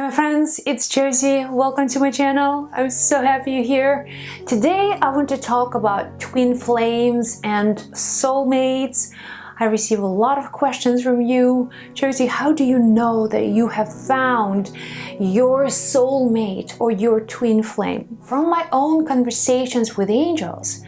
my friends, it's Josie. Welcome to my channel. I'm so happy you're here. Today I want to talk about twin flames and soulmates. I receive a lot of questions from you. Josie, how do you know that you have found your soulmate or your twin flame? From my own conversations with angels,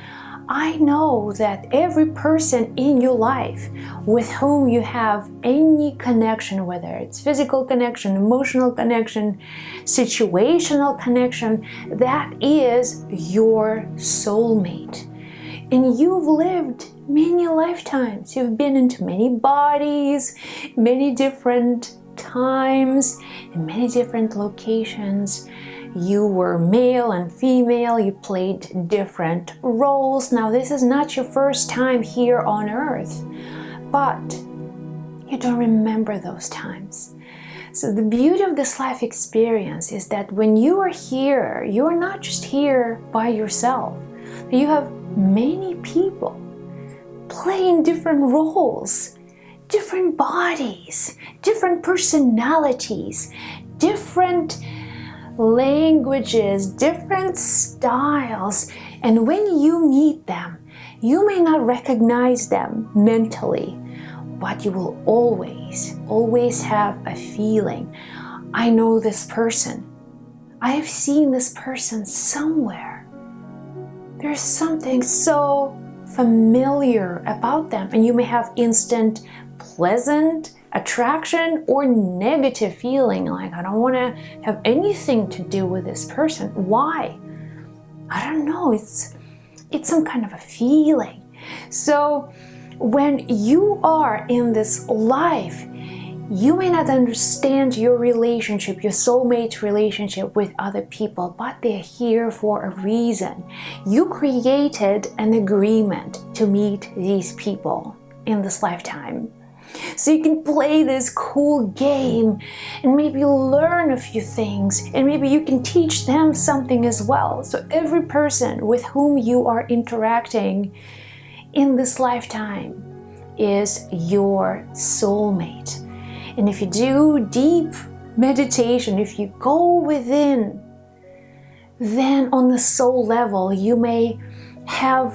I know that every person in your life with whom you have any connection, whether it's physical connection, emotional connection, situational connection, that is your soulmate. And you've lived many lifetimes. You've been into many bodies, many different times, in many different locations. You were male and female, you played different roles. Now, this is not your first time here on earth, but you don't remember those times. So the beauty of this life experience is that when you are here, you're not just here by yourself. You have many people playing different roles, different bodies, different personalities, different languages, different styles, and when you meet them, you may not recognize them mentally, but you will always have a feeling. I know this person. I have seen this person somewhere. There's something so familiar about them, and you may have instant pleasant attraction or negative feeling, like I don't want to have anything to do with this person. Why? I don't know. It's some kind of a feeling. So when you are in this life, you may not understand your relationship, your soulmate relationship with other people, but they're here for a reason. You created an agreement to meet these people in this lifetime. So you can play this cool game and maybe learn a few things, and maybe you can teach them something as well. So every person with whom you are interacting in this lifetime is your soulmate. And if you do deep meditation, if you go within, then on the soul level, you may have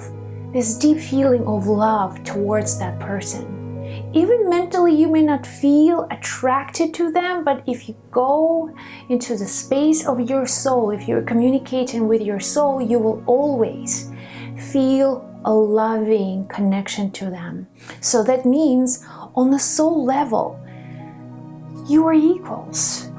this deep feeling of love towards that person. Even mentally, you may not feel attracted to them, but if you go into the space of your soul, if you're communicating with your soul, you will always feel a loving connection to them. So that means on the soul level, you are equals.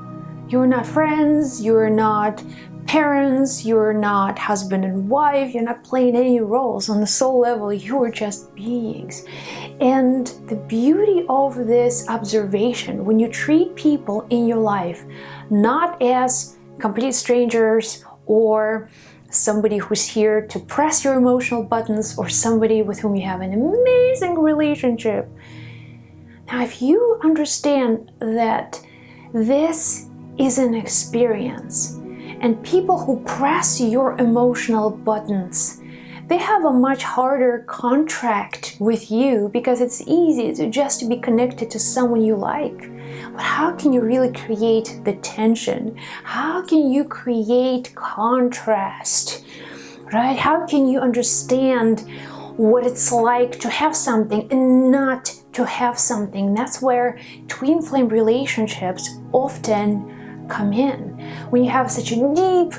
You're not friends, you're not parents, you're not husband and wife, you're not playing any roles. On the soul level, you are just beings. And the beauty of this observation, when you treat people in your life not as complete strangers or somebody who's here to press your emotional buttons or somebody with whom you have an amazing relationship. Now, if you understand that this is an experience, and people who press your emotional buttons, they have a much harder contract with you because it's easy to just be connected to someone you like. But how can you really create the tension? How can you create contrast, right? How can you understand what it's like to have something and not to have something? That's where twin flame relationships often come in. When you have such a deep,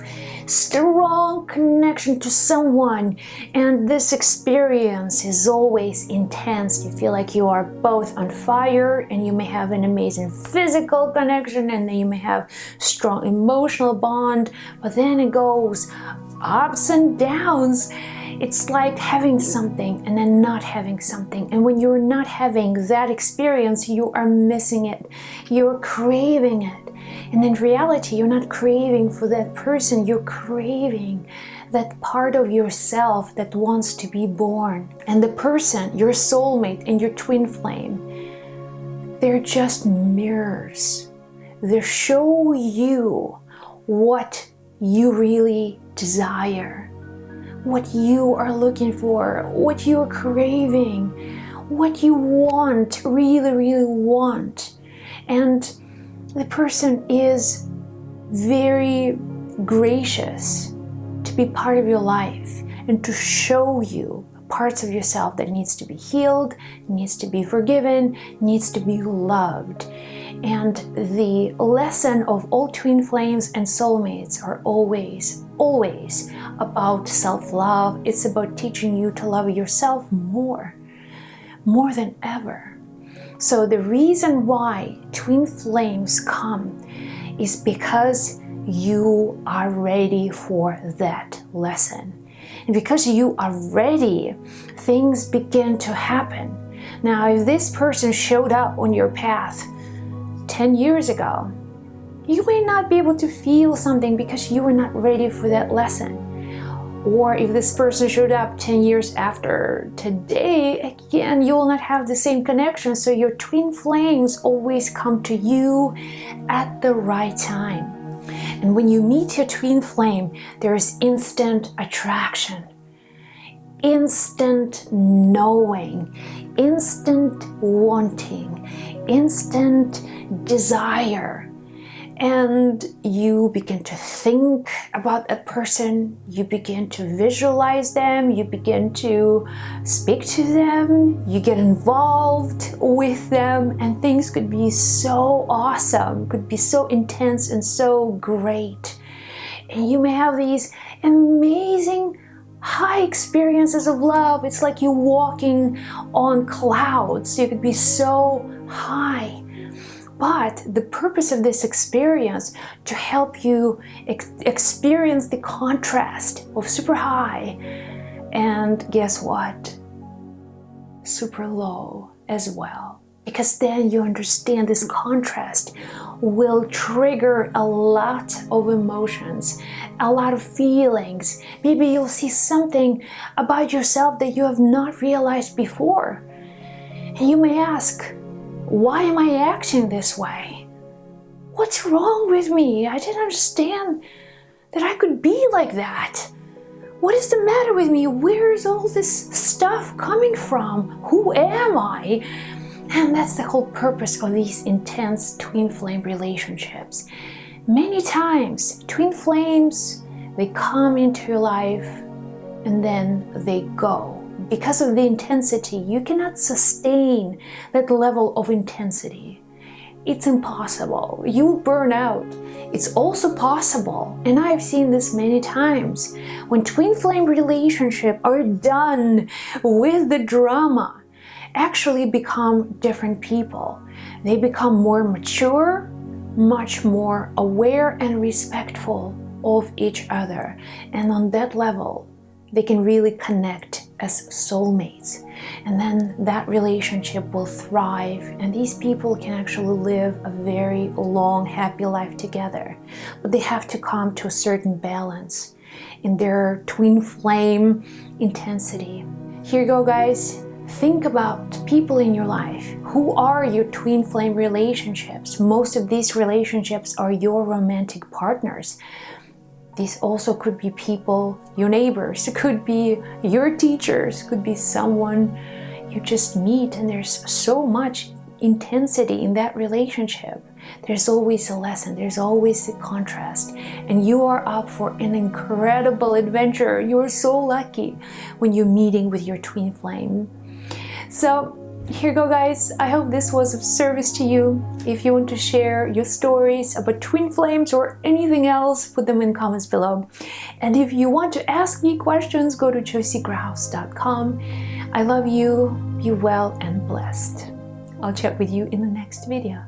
strong connection to someone, and this experience is always intense. You feel like you are both on fire, and you may have an amazing physical connection, and then you may have strong emotional bond, but then it goes ups and downs. It's like having something and then not having something. And when you're not having that experience, you are missing it. You're craving it. And in reality, you're not craving for that person. You're craving that part of yourself that wants to be born. And the person, your soulmate and your twin flame, they're just mirrors. They show you what you really desire, what you are looking for, what you're craving, what you want, really want. And the person is very gracious to be part of your life and to show you parts of yourself that needs to be healed, needs to be forgiven, needs to be loved. And the lesson of all twin flames and soulmates are always about self-love. It's about teaching you to love yourself more than ever. So the reason why twin flames come is because you are ready for that lesson. And because you are ready, things begin to happen. Now, if this person showed up on your path 10 years ago, you may not be able to feel something because you were not ready for that lesson. Or if this person showed up 10 years after today, again, you will not have the same connection. So your twin flames always come to you at the right time. And when you meet your twin flame, there is instant attraction, instant knowing, instant wanting, instant desire. And you begin to think about that person, you begin to visualize them, you begin to speak to them, you get involved with them, and things could be so awesome, could be so intense and so great. And you may have these amazing high experiences of love. It's like you're walking on clouds. You could be so high. But the purpose of this experience to help you experience the contrast of super high and guess what? Super low as well. Because then you understand this contrast will trigger a lot of emotions, a lot of feelings. Maybe you'll see something about yourself that you have not realized before. And you may ask, why am I acting this way? What's wrong with me? I didn't understand that I could be like that. What is the matter with me? Where is all this stuff coming from? Who am I? And that's the whole purpose of these intense twin flame relationships. Many times, twin flames, they come into your life and then they go. Because of the intensity, you cannot sustain that level of intensity. It's impossible. You'll burn out. It's also possible, and I've seen this many times, when twin flame relationships are done with the drama, actually become different people. They become more mature, much more aware and respectful of each other. And on that level, they can really connect as soulmates. And then that relationship will thrive, and these people can actually live a very long, happy life together. But they have to come to a certain balance in their twin flame intensity. Here you go, guys. Think about people in your life. Who are your twin flame relationships? Most of these relationships are your romantic partners. These also could be people, your neighbors, it could be your teachers, could be someone you just meet, and there's so much intensity in that relationship. There's always a lesson, there's always a contrast, and you are up for an incredible adventure. You're so lucky when you're meeting with your twin flame. So here you go, guys. I hope this was of service to you. If you want to share your stories about twin flames or anything else, put them in comments below. And if you want to ask me questions, go to josiegrouse.com. I love you. Be well and blessed. I'll chat with you in the next video.